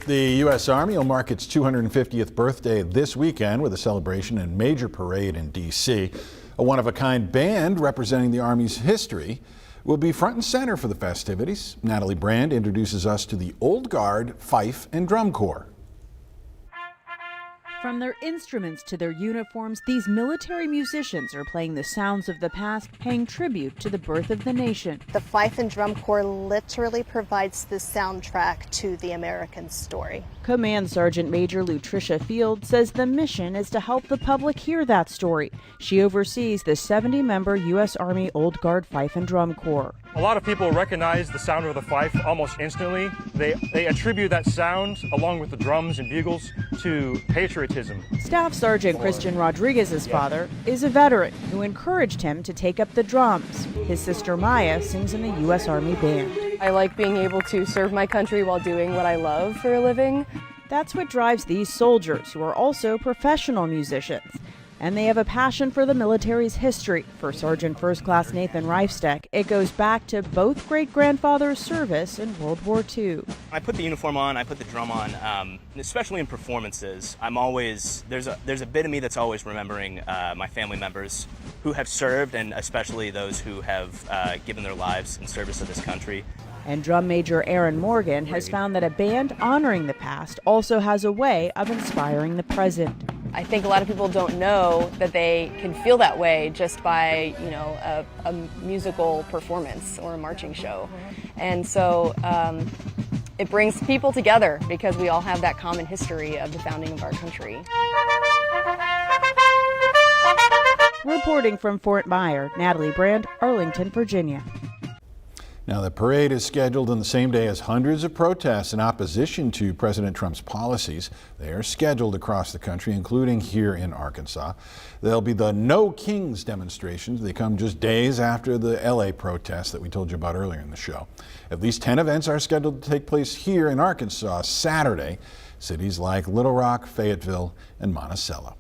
The U.S. Army will mark its 250th birthday this weekend with a celebration and major parade in D.C. A one-of-a-kind band representing the Army's history will be front and center for the festivities. Natalie Brand introduces us to the Old Guard Fife and Drum Corps. From their instruments to their uniforms, these military musicians are playing the sounds of the past, paying tribute to the birth of the nation. The Fife and Drum Corps literally provides the soundtrack to the American story. Command Sergeant Major Lutricia Field says the mission is to help the public hear that story. She oversees the 70-member U.S. Army Old Guard Fife and Drum Corps. A lot of people recognize the sound of the fife almost instantly. They attribute that sound, along with the drums and bugles, to patriotism. Staff Sergeant Christian Rodriguez's father is a veteran who encouraged him to take up the drums. His sister Maya sings in the U.S. Army Band. I like being able to serve my country while doing what I love for a living. That's what drives these soldiers, who are also professional musicians. And they have a passion for the military's history. For Sergeant First Class Nathan Reifsteck, it goes back to both great-grandfathers' service in World War II. I put the uniform on, I put the drum on, especially in performances. There's a bit of me that's always remembering my family members who have served, and especially those who have given their lives in service of this country. And Drum Major Aaron Morgan has found that a band honoring the past also has a way of inspiring the present. I think a lot of people don't know that they can feel that way just by, a musical performance or a marching show. And so it brings people together because we all have that common history of the founding of our country. Reporting from Fort Myer, Natalie Brand, Arlington, Virginia. Now, the parade is scheduled on the same day as hundreds of protests in opposition to President Trump's policies. They are scheduled across the country, including here in Arkansas. There'll be the No Kings demonstrations. They come just days after the LA protests that we told you about earlier in the show. At least 10 events are scheduled to take place here in Arkansas Saturday. Cities like Little Rock, Fayetteville, and Monticello.